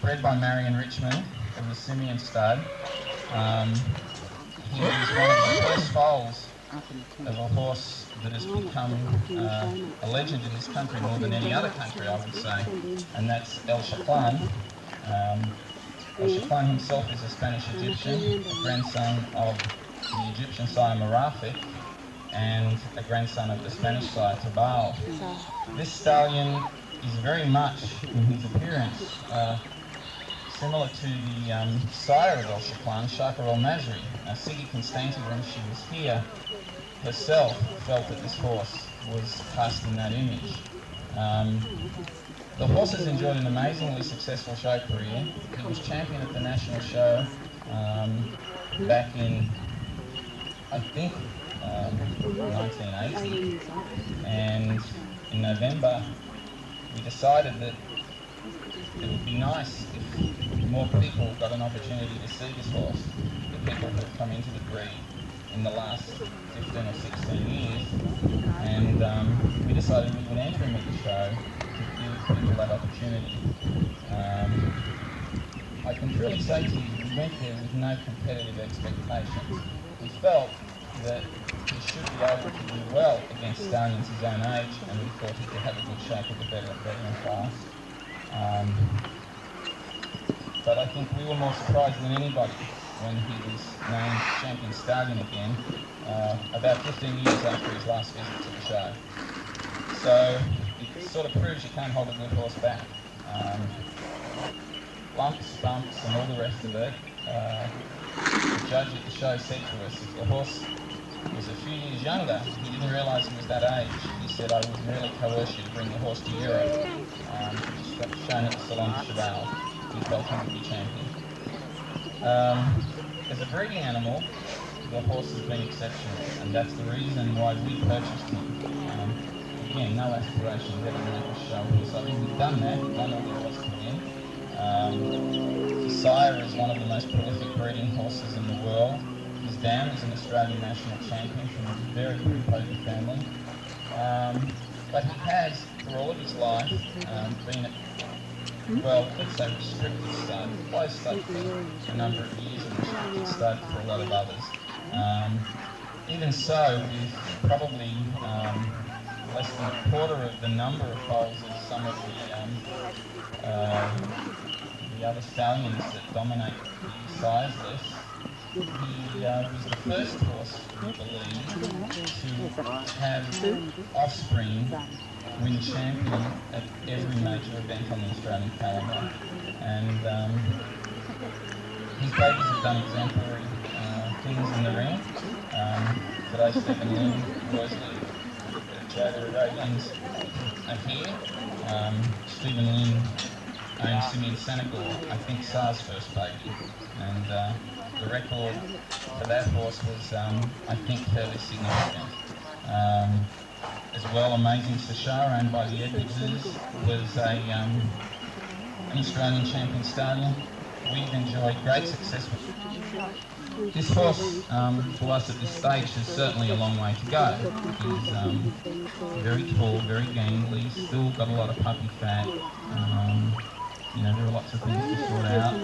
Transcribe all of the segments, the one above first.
bred by Marion Richmond of the Simeon stud. He was one of the first foals of a horse that has become a legend in this country more than any other country, I would say, and that's El Chaplan. El Chaplan himself is a Spanish-Egyptian, a grandson of the Egyptian sire Marafik, and a grandson of the Spanish sire Tabal. This stallion is very much, in his appearance, similar to the sire of El Chaplan, Shakar El Masri. Now, Siggy Constanti, when she was here herself, felt that this horse was cast in that image. The horse has enjoyed an amazingly successful show career. He was champion at the national show back in, I think, 1980, and in November we decided that it would be nice if more people got an opportunity to see this horse, the people who have come into the breed in the last 15 or 16 years, and we decided we would enter him at the show to give people that opportunity. I can truly say to you, we went there with no competitive expectations. We felt that he should be able to do well against stallions his own age, and we thought he could have a good shake at the veteran class. But I think we were more surprised than anybody when he was named champion stallion again, about 15 years after his last visit to the show. So it sort of proves you can't hold a good horse back. Lumps, bumps, and all the rest of it. The judge at the show said to us, if the horse was a few years younger, he didn't realise he was that age. He said, I was really coerced you to bring the horse to Europe. Just got shown at the Salon de Cheval. He felt him to be champion. As a breeding animal, the horse has been exceptional, and that's the reason why we purchased him. Again, no aspiration of ever make a show. So I think we've done that, we've done all there was to win. The sire is one of the most prolific breeding horses in the world. His dam is an Australian national champion from a very, very potent family. But he has, for all of his life, been at, well, let's say restricted stud, closed stud for a number of years and restricted stud for a lot of others. Even so, with probably less than a quarter of the number of foals as some of the other stallions that dominate the size list, he was the first horse, we believe, to have offspring win champion at every major event on the Australian calendar. And his babies have done exemplary things in the ring. Today, Stephen Lynn, Worsley, Jagger Arabians are here. Stephen Lynn owns Simeon Senegal, I think SAR's first baby. And the record for that horse was, I think, fairly significant. As well, Amazing Sashar, owned by the Edwardses, was an Australian champion stallion. We've enjoyed great success with it. This horse, to us at this stage, is certainly a long way to go. He's very tall, very gangly, still got a lot of puppy fat. You know, there are lots of things to sort out,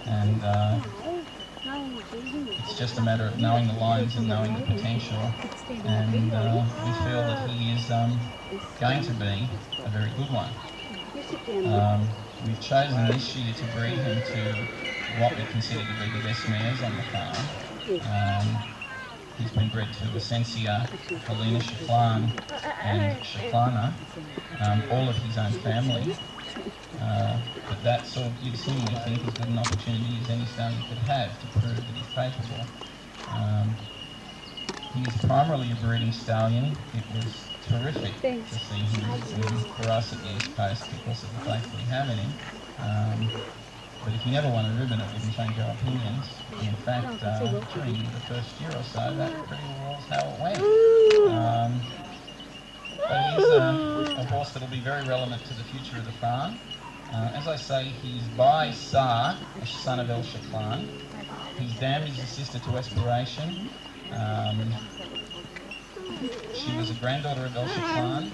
and it's just a matter of knowing the lines and knowing the potential, and we feel that he is going to be a very good one. We've chosen this year to breed him to what we consider to be the best mares on the farm. He's been bred to Essentia, Helena Chaplan, and Chaclana, all of his own family. But that sort of gives him, we think, as good an opportunity as any stallion could have to prove that he's capable. He is primarily a breeding stallion. It was terrific to see him for us at the East Coast because of the faith we have in him. But if he never won a ribbon, it wouldn't change our opinions. In fact, during the first year or so, that pretty well was how it went. But he's a horse that will be very relevant to the future of the farm. As I say, he's by Sar, a son of El Chaplan. His dam is a sister to Aspiration. She was a granddaughter of El Chaplan,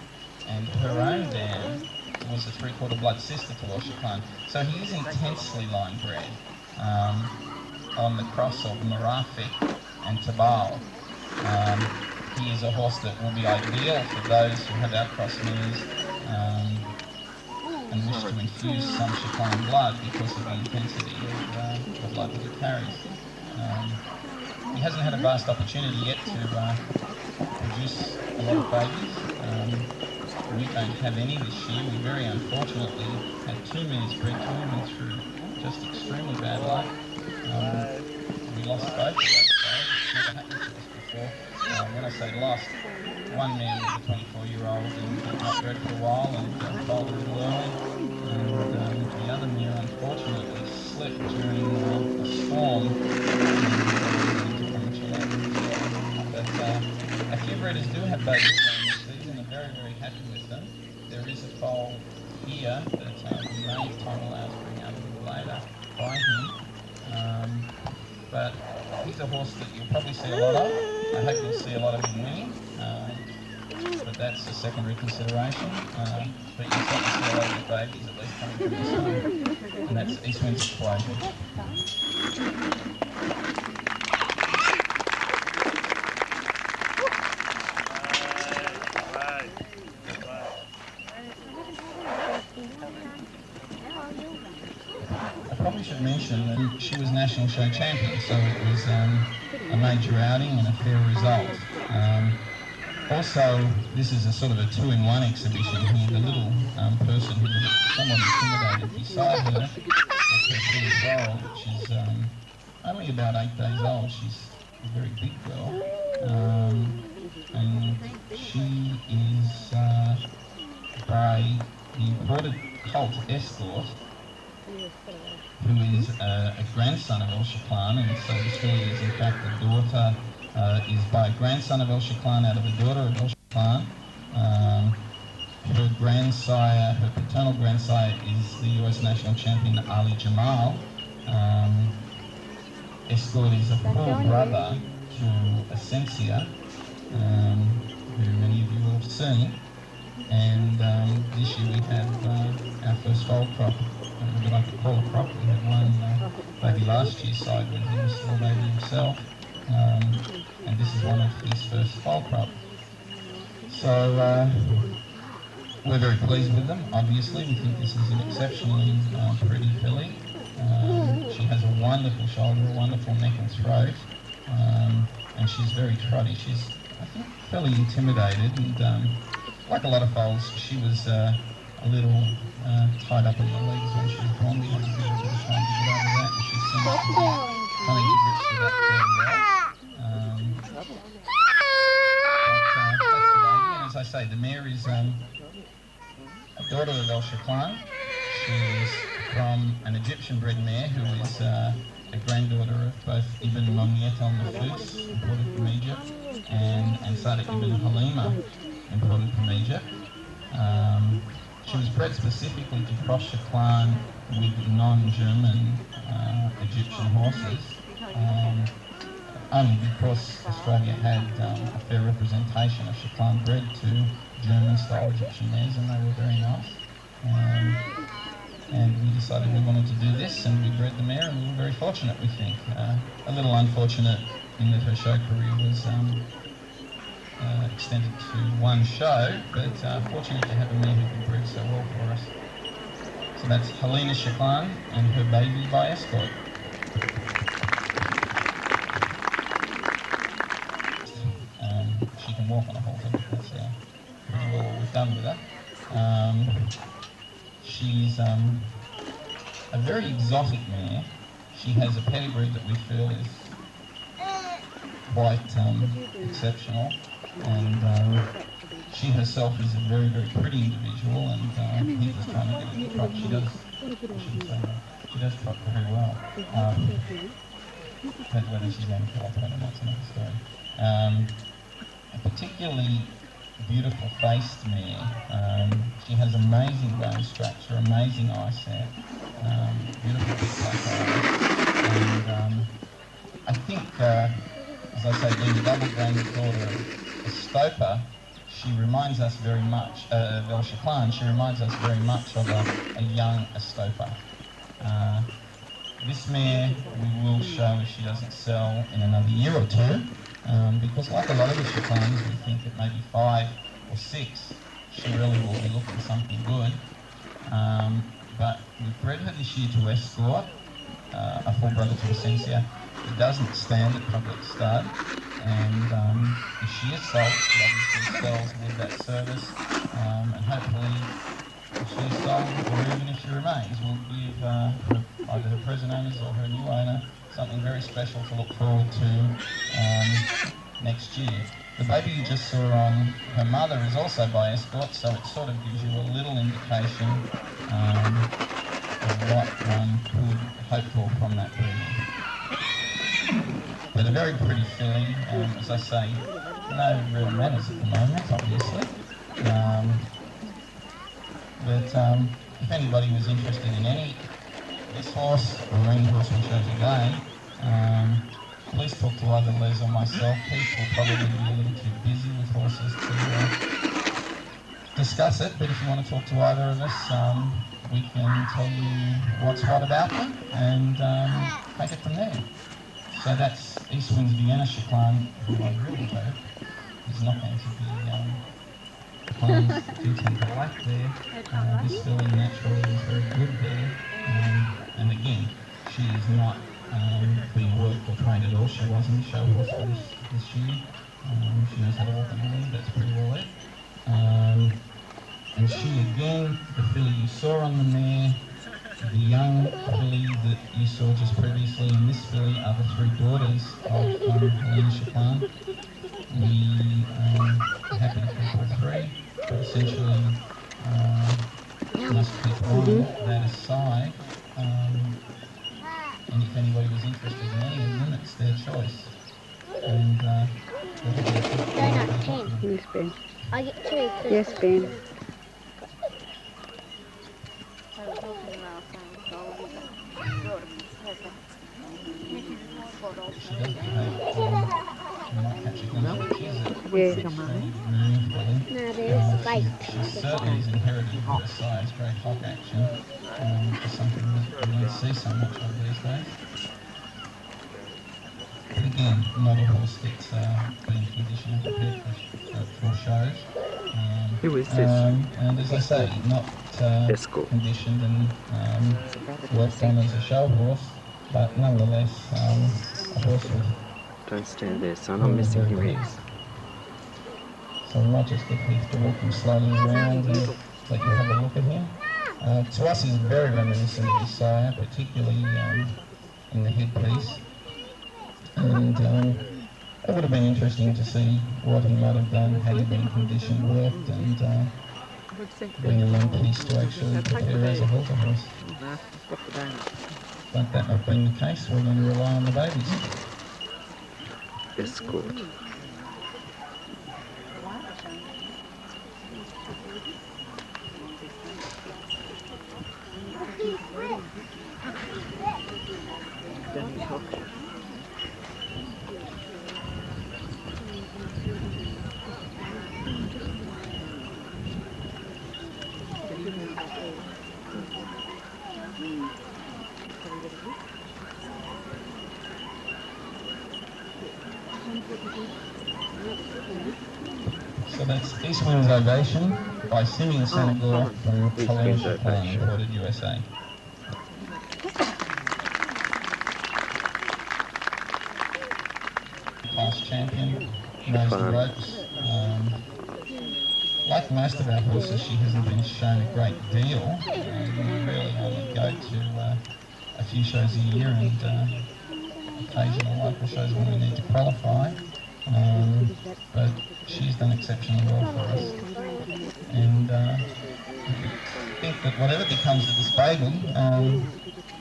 and her own dam was a three-quarter blood sister to Welshiclan. So he is intensely line bred on the cross of Marafic and Tabal. He is a horse that will be ideal for those who have outcross mares and wish to infuse some Chiclan blood because of the intensity of the blood that he carries. He hasn't had a vast opportunity yet to produce a lot of babies. We don't have any this year. We very unfortunately had two mares bred to him and through just extremely bad luck. We lost both of those. It's never happened to us before. When I say lost, one mare was a 24-year-old and not bred for a while and foaled a little early. And the other mare unfortunately slipped during a storm. But a few breeders do have babies during this season and very, very happy with them. There is a foal here that we may, if time allows, bring out a little later by him. But he's a horse that you'll probably see a lot of. I hope you'll see a lot of him winning. But that's a secondary consideration. But you'll certainly see a lot of the babies at least coming from this one. And that's Eastwind's Explosion. I probably should mention that she was National Show Champion, so it was a major outing and a fair result. Also, this is a sort of a two-in-one exhibition here. The little person who was somewhat intimidated beside her was her little girl, which is only about 8 days old. She's a very big girl. And she is by the imported colt Escort, who is a grandson of Welshiclan, and so this really is in fact the daughter, is by a grandson of Welshiclan out of a daughter of Welshiclan. Her grandsire, her paternal grandsire is the US national champion Ali Jamal. Escort is a full brother to Essentia, who many of you will have seen. And this year we have our first foal crop. We like to call a crop. We had one baby last year's side with him, small baby himself, and this is one of his first foal crop. So we're very pleased with them. Obviously, we think this is an exceptionally pretty filly. She has a wonderful shoulder, a wonderful neck and throat, and she's very trotty. She's, I think, fairly intimidated, and like a lot of foals, she was a little tied up in the legs when she was born. We had to give her a bit of time to get over that, and she seems to be coming to grips with that very well. But that's the baby, and as I say, the mare is a daughter of Welshiclan. She's from an Egyptian-bred mare who is a granddaughter of both Ibn Momiet al-Nafus, imported from Egypt, and Sada Ibn Halima, imported from Egypt. She was bred specifically to cross Chiclan with non-German Egyptian horses, only because Australia had a fair representation of Chiclan bred to German-style Egyptian mares, and they were very nice. And we decided we wanted to do this, and we bred the mare, and we were very fortunate, we think. A little unfortunate in that her show career was extended to one show, but fortunate to have a mare who can breed so well for us. So that's Helena Chiclan and her baby by Escort. She can walk on a halter, but that's pretty well what we've done with her. She's a very exotic mare. She has a pedigree that we feel is quite exceptional, and she herself is a very, very pretty individual, and he's just trying to get her to trot. She does trot very well. Depends whether she's going to kill off or not, that's another story. A particularly beautiful faced mare. She has amazing bone structure, amazing eye set, beautiful big black eyes, and I think, as I say, being the double granddaughter of a stoper, she reminds us very much, Velshaplan, she reminds us very much of a young Estopa. This mare we will show if she doesn't sell in another year or two, because like a lot of the Shaplans, we think that maybe 5 or 6, she really will be looking something good. But we've bred her this year to Escort, a full brother to Essentia. It doesn't stand at public stud, and if she is sold, she obviously sells with that service, and hopefully if she is sold, or even if she remains, we'll give either her present owners or her new owner something very special to look forward to next year. The baby you just saw on her mother is also by Escort, so it sort of gives you a little indication of what one could hope for from that breeding. But a very pretty filly, as I say, no real manners at the moment, obviously. But if anybody was interested in any this horse or any horse we show today, please talk to either Les or myself. Keith will probably be a little too busy with horses to discuss it, but if you want to talk to either of us, we can tell you what's what about them and take it from there. So that's Eastwind's Vienna Chiclan, who I really hope is not going to be closed too tender black there. This filly naturally is very good there, and again, she is not being worked or trained at all. She was in the show horse for this year. She knows how to walk on the lead, that's pretty well it. And she again, the filly you saw on the mare, the young filly that you saw just previously, and this filly are the 3 daughters of Helena Chiclan. We are happy to keep all 3, but essentially must keep one that aside. And if anybody was interested in any of them, it's their choice. And Yes, Ben. I get 2. Yes, Ben. she doesn't behave, you might catch a glimpse of she's a Yes. fairly room filly. No, there's like She certainly is inherited her size, very hot action, for something that you don't see so much of these days. But again, not a horse that's been conditioned and prepared for shows. Who is this? And as I say, not Escort. conditioned and worked on as a show horse, but nonetheless a horse with. Don't stand there, son. I'm missing your ears. So we might just get Heath to walk him slowly around and let you have a look at him. To us, he's very reminiscent of his sire, particularly in the headpiece. And it would have been interesting to see what he might have done had he been conditioned, worked, and bring a long piece to actually prepare as a halter horse. But that not being the case, we're going to rely on the babies. Escort. So that's Eastwind's Ovation by Simeon Senegal from Helena Chiclan, imported USA. Class champion, knows the ropes. Like most of our horses, she hasn't been shown a great deal. We really only go to a few shows a year and occasional local shows when we need to qualify. But she's done exceptionally well for us. And I think that whatever becomes of this baby,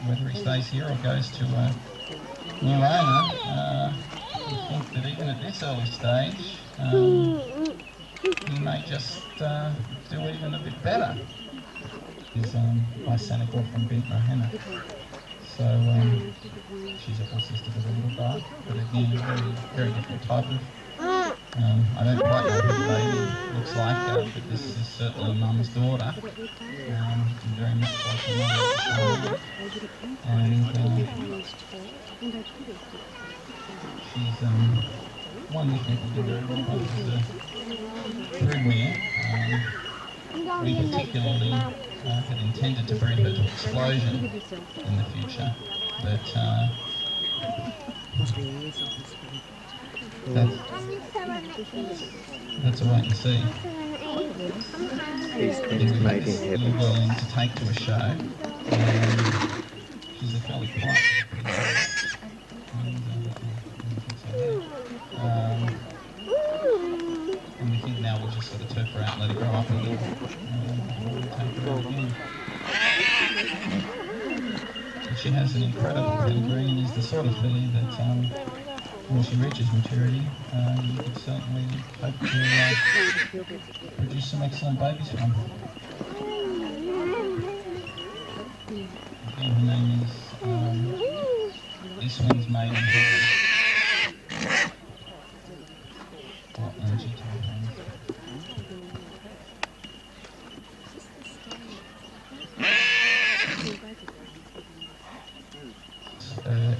whether he stays here or goes to a new owner, I think that even at this early stage, he may just do even a bit better. He's by Senegal from Bint Mohana. So she's a full sister to the little guy, but again, a very, very different type of I don't quite know who the baby looks like, but this is certainly Mum's daughter. Very much like her mother at the same age. And she's one we think will do very well. She's a broodmare. We particularly had intended to breed her to explosion in the future, but that's a wait and see. Eastwind made in heaven. We're willing to take to a show. She's a fairly quiet and we think now we'll just sort of turf her out, let her grow up a little, take her out again. But she has an incredible pedigree and is the sort of filly that when she reaches maturity, you could certainly hope to produce some excellent babies from. Again, her name is Eastwind's maiden daughter.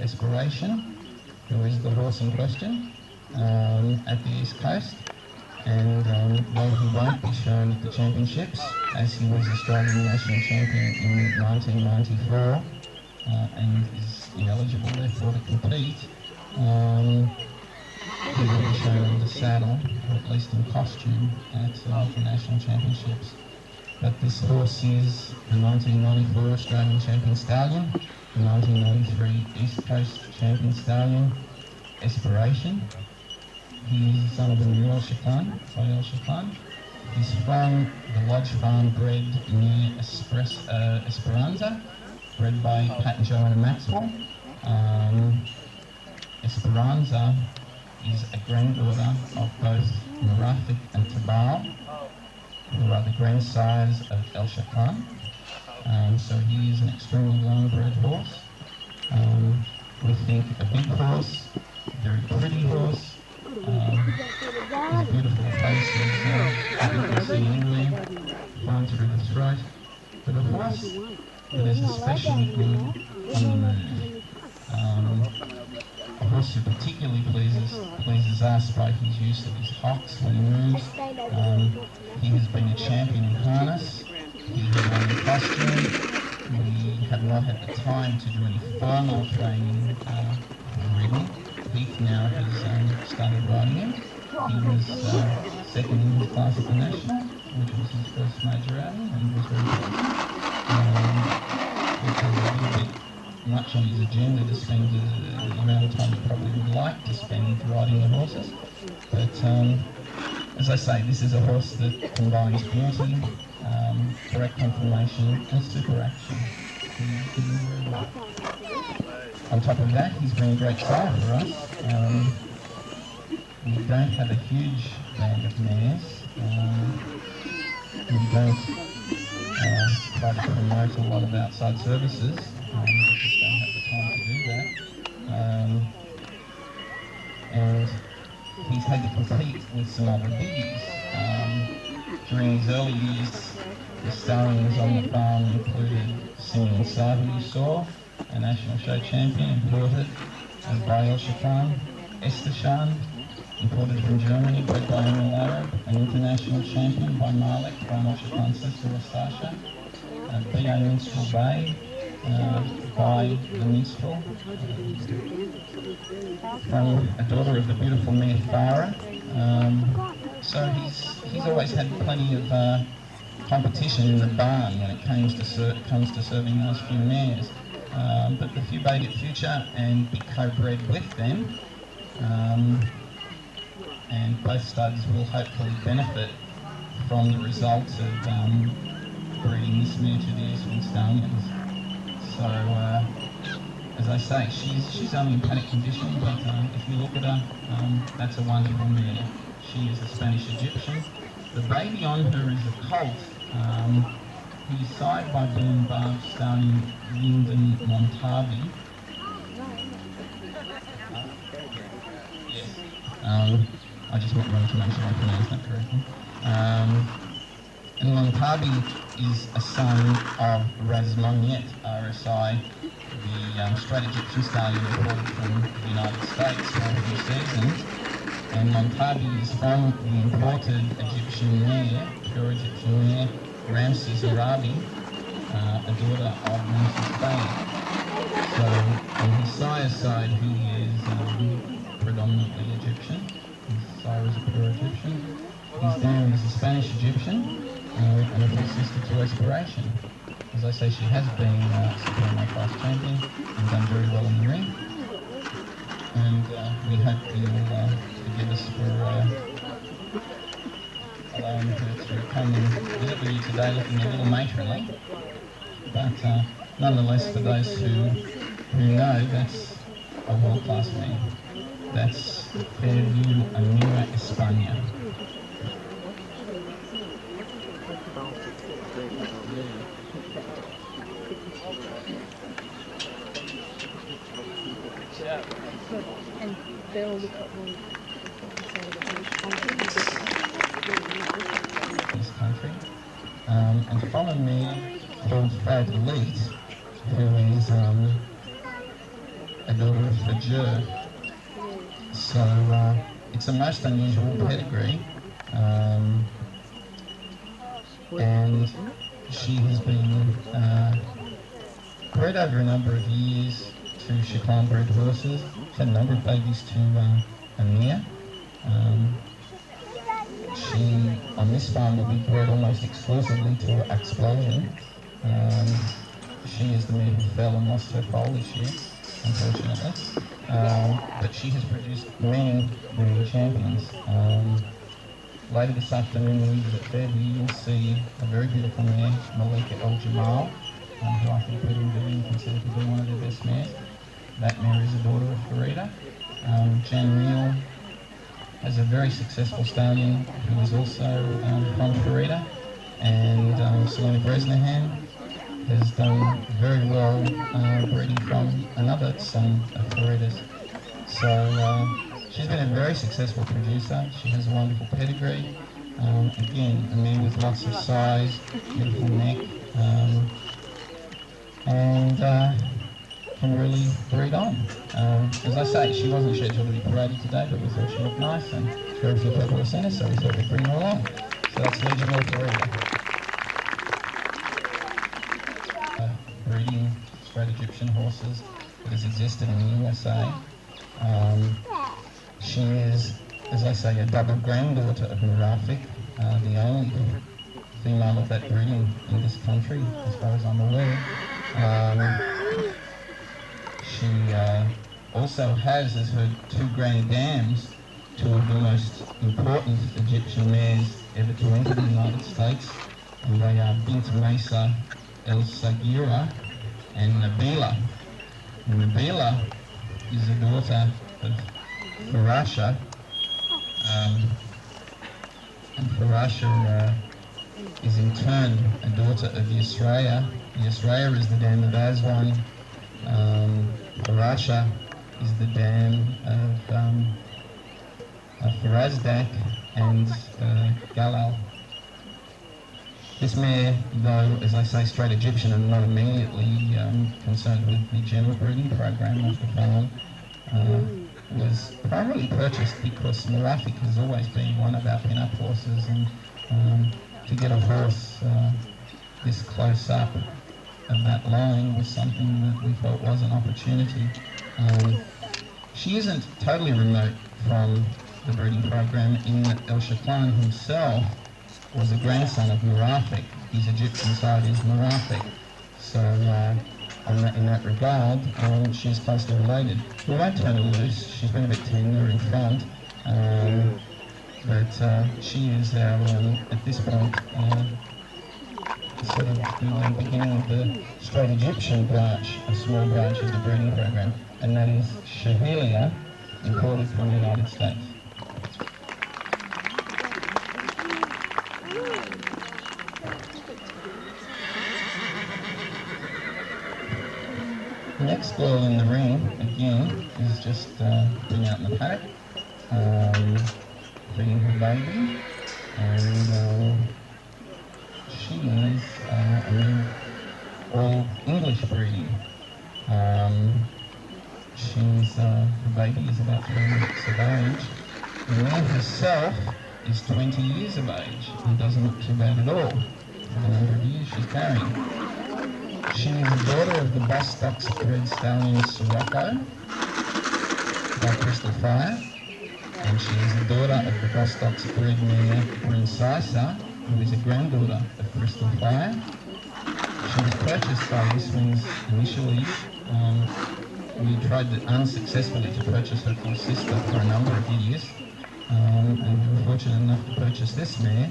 Aspiration, who is the horse in question, at the East Coast, and while he won't be shown at the championships, as he was Australian national champion in 1994 and is ineligible therefore to compete, he will be shown in the saddle, or at least in costume, at the national championships. But this horse is the 1994 Australian champion stallion, the 1993 East Coast champion stallion, Aspiration. He is the son of a new Chacon. He's from the Lodge Farm bred near Esperanza, bred by Pat and Joanna Maxwell. Esperanza is a granddaughter of both Marafik and Tabal, who are the grandsires of El Chacon. So he is an extremely long-bred horse. We think a big horse, a very pretty horse, with a beautiful face, as you can see anywhere, flying through the throat. But a horse that is especially good on the move. A horse who particularly pleases us by his use of his hocks when he moves. He has been a champion in harness. He has won in costume. We have not had the time to do any formal training ridden. Heath now has started riding him. He was second in his class at the National, which was his first major outing, and was very pleased. It was a little bit much on his agenda to spend the amount of time he probably would like to spend riding the horses. But as I say, this is a horse that combines beauty, correct conformation and super action. On top of that, he's been a great sire for us. We don't have a huge band of mares. We don't try to promote a lot of outside services. We just don't have the time to do that. And he's had to compete with some other biggies. During his early years, the stallions on the farm included Simeon Sa, who you saw, a national show champion, imported by El Chacon, Estashan, imported from Germany, bred by Emil Arab, an international champion by Malek, from El Chacon's sister Ostasha, B.A. Minstrel Bay, by the Minstrel, from a daughter of the beautiful mare Farah. So he's always had plenty of competition in the barn when it comes to serving those few mares. But the few Bagot Future and be co-bred with them, and both studs will hopefully benefit from the results of breeding this mare to the Eastwind Stallions. So, as I say, she's only in paddock condition, but if you look at her, that's a wonderful mare. She is a Spanish Egyptian. The baby on her is a colt. He's side by Boom Barb stallion Lyndon Montavi. Yes. I just wanted to make sure I pronounced that correctly. And Lontabi is a son of Razmoniet, RSI, the straight Egyptian stallion imported from the United States for a few seasons. And Lontabi is from the imported Egyptian mare, pure Egyptian mare, Ramses Arabi, a daughter of Ramses Bey. So on his sire's side, he is predominantly Egyptian. His sire is a pure Egyptian. His dam is a Spanish Egyptian, and a full sister to Respiration. As I say, she has been Supreme Class champion and done very well in the ring. And we hope you'll forgive us for allowing her to come and visit with you today, looking a little matronly. But nonetheless, for those who know, that's a world-class mare. That's Fairview Amira España. And they'll look up this country. And from a mare called Fad Elite, who is a daughter of Fajr. So it's a most unusual pedigree, and she has been bred over a number of years to Shiklan bred horses. She's had a number of babies to Amir. She, on this farm, will be bred almost exclusively to Explosion. She is the mare who fell and lost her foal this year, unfortunately. But she has produced many winning champions. Later this afternoon, when we visit Fairview, you'll see a very beautiful mare, Malika El Jamal, who I think would be considered to be one of the best mares. That mare is a daughter of Farida. Jan Reel has a very successful stallion who is also from Farida. And Selena Bresnahan has done very well breeding from another son of Farida's. So she's been a very successful producer. She has a wonderful pedigree. Again, a mare with lots of size, beautiful neck, and can really breed on. As I say, she wasn't scheduled to be paraded today, but we thought she looked nice and very few people have seen her, so we thought we'd bring her along. So that's Legion of Farida. Breeding straight Egyptian horses that has existed in the USA. She is, as I say, a double granddaughter of Murafik, the only female of that breeding in this country, as far as I'm aware. She also has as her two grand dams two of the most important Egyptian mares ever to enter the United States, and they are Bint Mesa El Sagira and Nabila. And Nabila is a daughter of Farasha, and Farasha is in turn a daughter of Yisraya. Yisraya is the dam of Aswan. Farasha is the dam of Farazdak and Galal. This mare, though, as I say, straight Egyptian and not immediately concerned with the general breeding program of the farm, was primarily purchased because Murafik has always been one of our pin-up horses, and to get a horse this close up of that line was something that we felt was an opportunity. She isn't totally remote from the breeding program in that El Shaklan himself was a grandson of Murafik. His Egyptian side is Murafik. So in that regard, she's closely related. We won't turn her loose. She's been a bit tender in front, but she is our, at this point, sort of the beginning of the straight Egyptian branch, a small branch of the breeding program, and that is Shahilia, imported from the United States. The next girl in the ring, again, is just been out in the paddock. feeding her baby, and she is a new all English breeding. The baby is about 3 weeks of age. The woman herself is 20 years of age and doesn't look too bad at all for the number of years she's carrying. She is the daughter of the Bustocks bred stallion Sirocco by Crystal Fire, and she is the daughter of the Bustocks bred mare Princesa, who is a granddaughter of Crystal Fire. She was purchased by Eastwind initially. We tried unsuccessfully to purchase her full sister for a number of years, and we were fortunate enough to purchase this mare.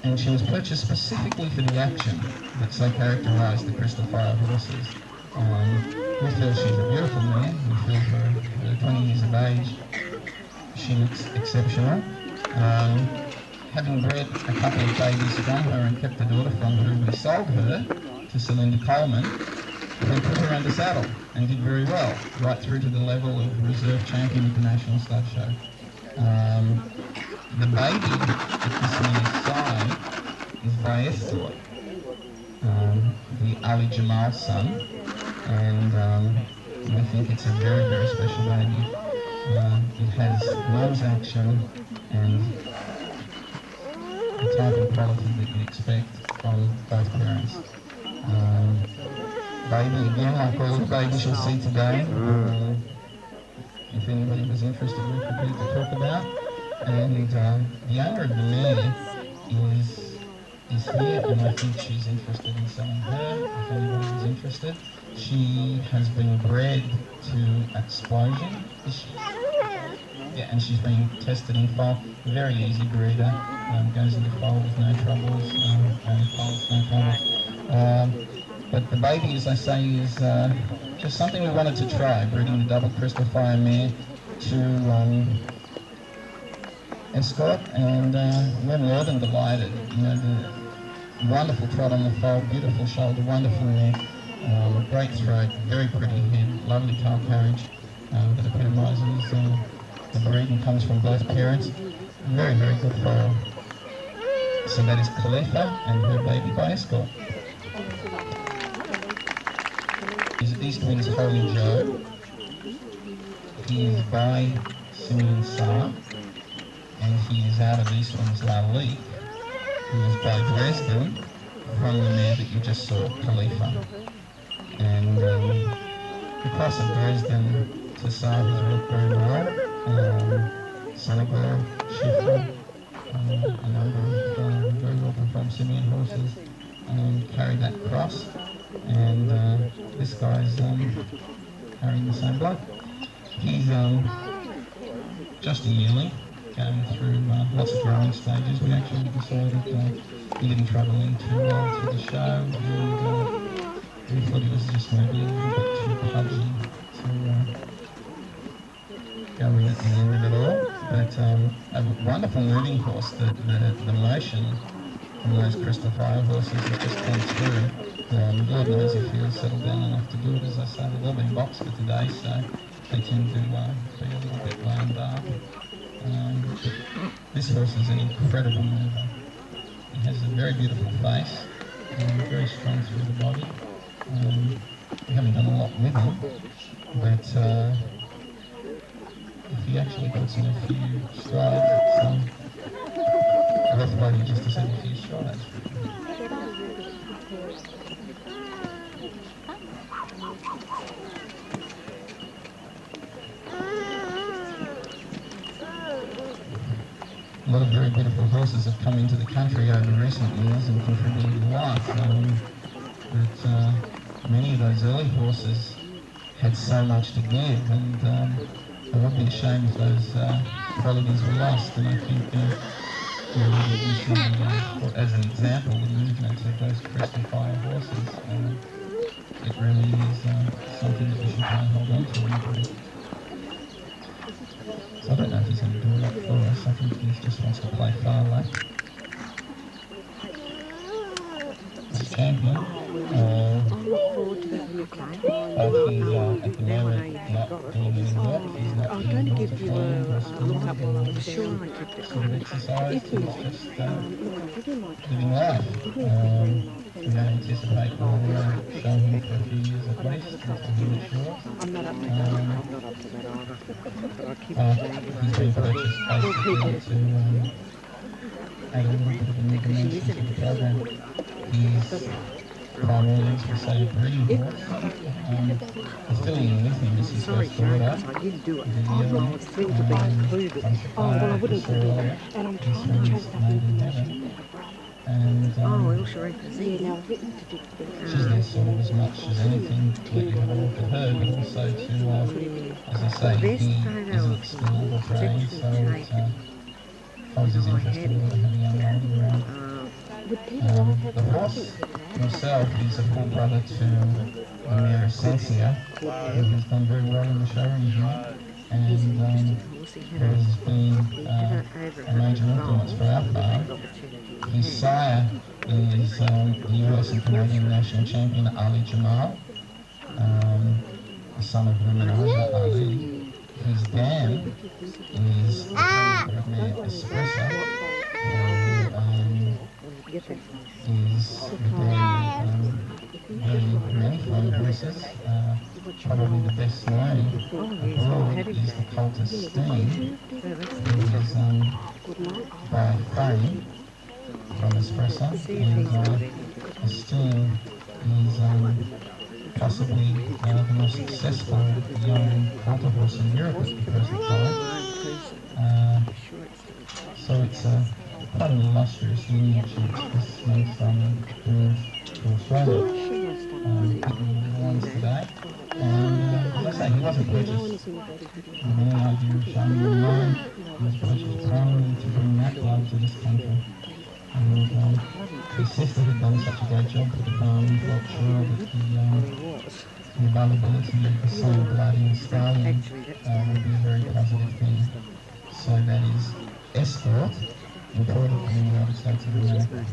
And she was purchased specifically for the action that so characterised the Crystal Fire horses. We feel she's a beautiful mare. We feel for 20 years of age, she looks exceptional. Having bred a couple of babies from her and kept the daughter from her, we sold her to Celinda Coleman, who put her under saddle and did very well, right through to the level of reserve champion at the National Stud Show. The baby at this mare's side is by Esthort, the Ali Jamal's son, and we think it's a very, very special baby. It has nose action and the type of quality that you'd expect from both parents. Baby, again, like all the babies you'll see today, if anybody was interested, we're prepared to talk about. And the owner of the mare is here, and I think she's interested in selling her, if anybody is interested. She has been bred to Explosion this year. Yeah, and she's been tested in foal. Very easy breeder, goes into foal with no troubles, and foals no troubles. But the baby, as I say, is just something we wanted to try, breeding the double Crystal Fire mare to Escort, and we're more than delighted. You know, the wonderful trot on the foal, beautiful shoulder, wonderful neck, great throat, very pretty head, lovely tail carriage that epitomises the breed and comes from both parents. Very, very good foal. So that is Khalifa and her baby by Escort. He's Eastwind's Holy Joe. He is by Simeon Saar, and he is out of Eastwind's Lalik, who is by Dresden from the mare that you just saw, Khalifa. And the cross of Dresden to Saar has worked very well. Senegal, Schiffer, a number of very well performed Simeon horses carry that cross, and this guy's carrying the same bloke. He's just a yearling, going through lots of growing stages. We actually decided he didn't travel in too well to the show, and we thought he was just maybe a little bit too pudgy to go in at the end of it all. But a wonderful moving horse. The motion from those Crystal Fire horses has just come through. Lord knows if he'll settle down enough to do it. As I say, they've all been boxed for today, so they tend to be a little bit wound up. This horse is an incredible mover. He has a very beautiful face, very strong through the body. We haven't done a lot with him, but if he actually puts in a few strides, it's worth waiting just to see a few strides. A lot of very beautiful horses have come into the country over recent years and contributed a lot. But many of those early horses had so much to give, and it would be a shame if those qualities were lost. And I think we should, as an example, the movement of those Crystal Fire horses, it really is something that we should try and hold on to and breed. So I don't know if he's going to do it for us. I think he just wants to play far left. He's champion. I look forward to that when you come. but he's at the moment not doing any work. He's not I'm doing going to the give you time a or look up while I'm Sure, down. I kept it sort of going. exercise. If you He's like, just look, I'll give you my living card. life. Give me a quick ring and I'll We send don't it. anticipate we'll show him for a few years at least until he matures. I'm not up to that. I'm not up to that either. But I keep He's saying been purchased basically to add a little bit of a new dimension to the program. He's primarily used to say a breeding horse. He's still in with him. This is his sorry, first Sharon, daughter. because I didn't do it. The, I was thrilled to be included. Oh, well, I wouldn't do that. And I'm trying to chase that information. And Oh, El Sharif is Yeah, in. now I've written to Dick. she's there sort of as much as anything to let you have a look at her, but also to, as I say, he isn't still trained, so it poses interest a little bit having young lady around. Would Peter Love have The horse himself is a full brother to the mare Essentia, who has done very well in the showroom here, and has been a major influence for our farm. His sire is the US and Canadian national champion Ali Jamal, the son of Raminaja Ali. His dam is the mare Espresso, who is very many fine horses. Probably the best known abroad is the Colt Esteem, who is by fame from Espresso, and Esteem is possibly the most successful young halter horse in Europe at the present time. So it's quite an illustrious lineage this month brings to Australia. Ones today. And as I say, he wasn't purchased with any idea of showing him online. He was purchased primarily to bring that love to this country. And his sister had done such a great job with the farm, we felt sure that the availability of the same blood in stallion would be a very positive thing. So that is Escort, imported from the United States of America.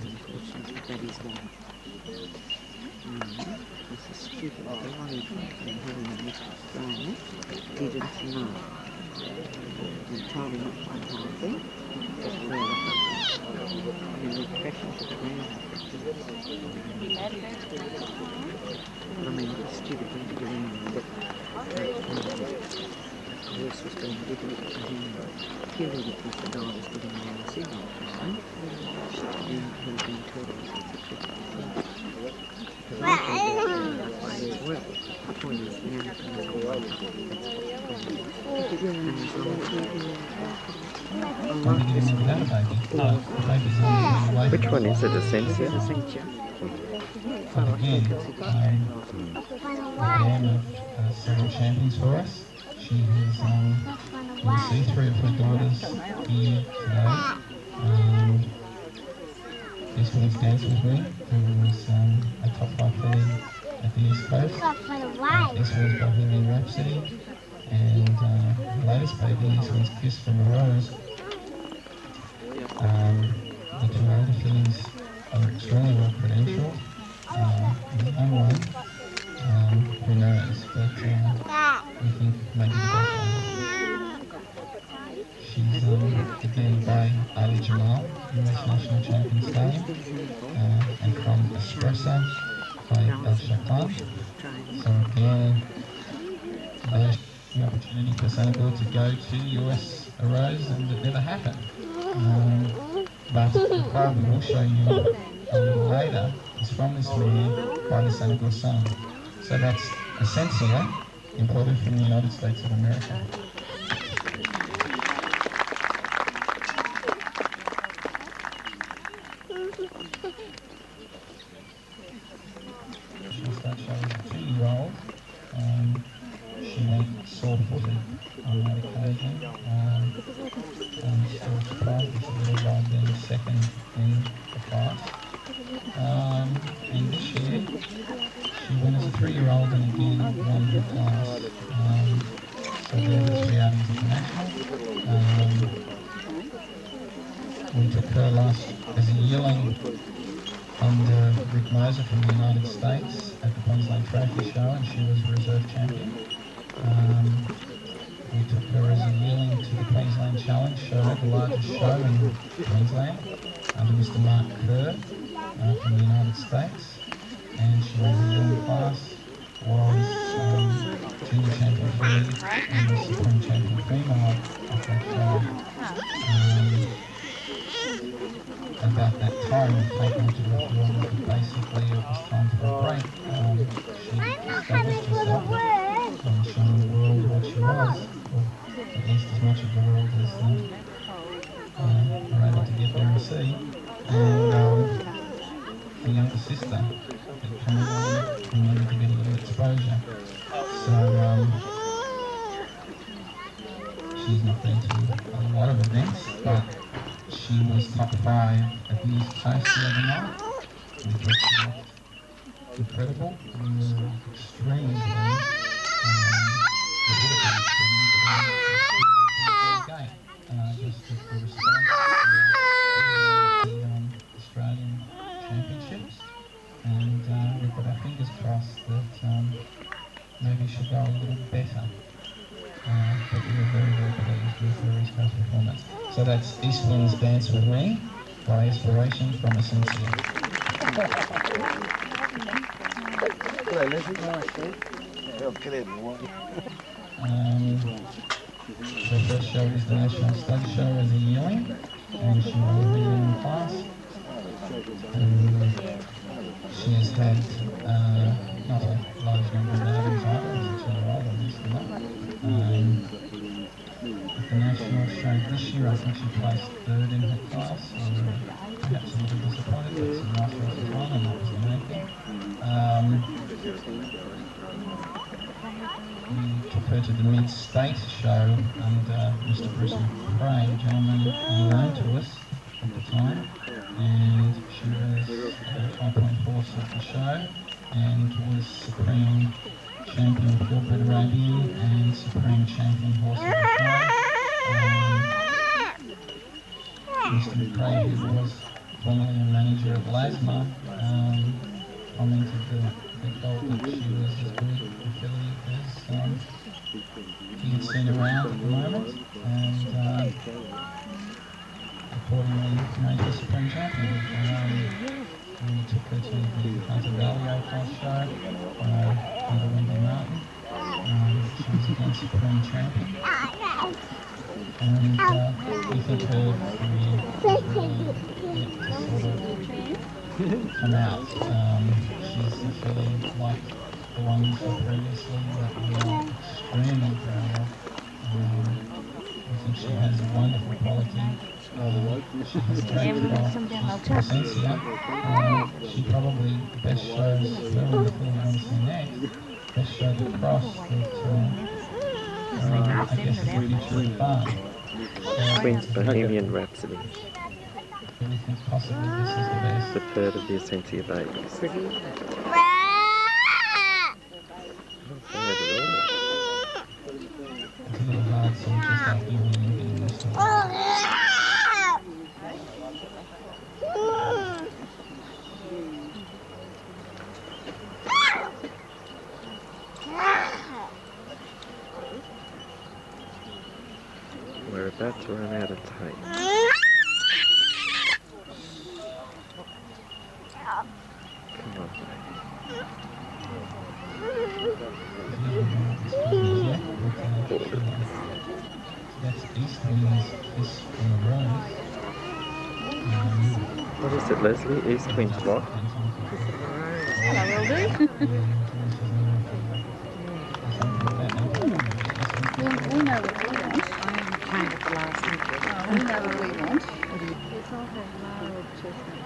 It's a stupid bloody thing having a Mr. Brown. Didn't know. And told him not one whole thing. Just wear the and then crashing to the ground. I mean, it's a stupid thing to do anyway, but the horse was being given to him. Killing it was the guy was getting around the signal, you know. And he was being taught it was a stupid thing. Because I think that's as well. The point is now that's what the problem is. And as long as Which one is it, Essentia? Essentia. But again, dam of several champions for us. She has, you'll see 3 of her daughters here today. Eastwind's Dance With Me, who was a top 5 filly at the East Coast. Eastwind's Bohemian Rhapsody, and the latest baby, Eastwind's Kiss from a Rose. The 2 older fillies are extremely well credentialed. The young one, who knows, but we think maybe the best one. She's again by Ali Jamal, US national champion stallion, and from Espresso by El Shatan. So again, there's the opportunity for Senegal to go to US Arose, and it never happened. But the card we will show you a little later is from this mare by the Senegal son. So that's Essentia, imported from the United States of America. She'll start showing a 2-year-old. She went sore-footed on that occasion. Still surprised this little ride being second in the class. And this year, she went as a 3-year-old and again won her class. So there was 3 outings international. We took her last as a yearling under Rick Moser from the United States at the Queensland Trophy Show, and she was reserve champion. We took her as a yearling to the Queensland Challenge show, the largest show in Queensland, under Mr. Mark Kerr from the United States, and she ran the yearling class, was junior champion filly and was supreme champion female at that show. About that time, we'd taken her to refueling, but basically it was time for a break. She established herself and shown the world what she was, or at least as much of the world as we're able to get there and see. And her younger sister had come along and needed to get a little exposure. So she's not been to a lot of events, but she was top 5 at the East Coast the other night, which was incredible. We were extremely pleased. Just the response to the Australian Championships, and we've got our fingers crossed that maybe she'll go a little better. But we were very, very pleased with her East Coast performance. So that's Eastwind's Dance With Me by Inspiration from Essentia. Hello, Leslie. Her first show was the National Stud Show as a yearling, and she won the yearling class. She has had not a large number of outings either, as a 2-year-old, obviously not. At the National Show this year, I think she placed 3rd in her class, or perhaps a little disappointed, but some nice races won, and that was the main thing. We took her to the Mid-State show under Mr. Bruce McRae, a gentleman unknown to us at the time, and she was a 5-point horse at the show and was Supreme Champion Purebred Arabian and Supreme Champion Horse of the show. Mr. McRae, who was formerly a manager at LASMA, commented that he felt that she was as good a filly as he had seen around at the moment, and accordingly made her Supreme Champion. We took her to the Hunter Valley A-Class show under Wendy Martin. She was again Supreme Champion. And we think her career is really yet to sort of come out. She's a filly like the ones previously that we are extremely proud of. I think she has a wonderful quality. She has great Essentia. She probably best shows her in the film we're going to see next. Best show the cross that I guess is the future of the farm. Queen's Bohemian Rhapsody. Really think possibly this is the best. The 3rd of the Essentia babies. Pretty. It's a little hard, so we just have to really get used to it. We're about to run out of tape. Come on, baby. That's Eastwind's Kiss from the Rose. What is it, Leslie? Eastwind's what? Hello, Wildy. We know what we want. Kind of last week. We know what we want.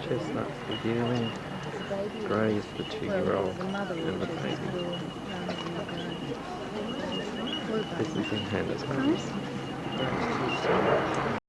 Chestnuts for yearling. Grey is the 2-year-old and the baby. This is in Hannah's house.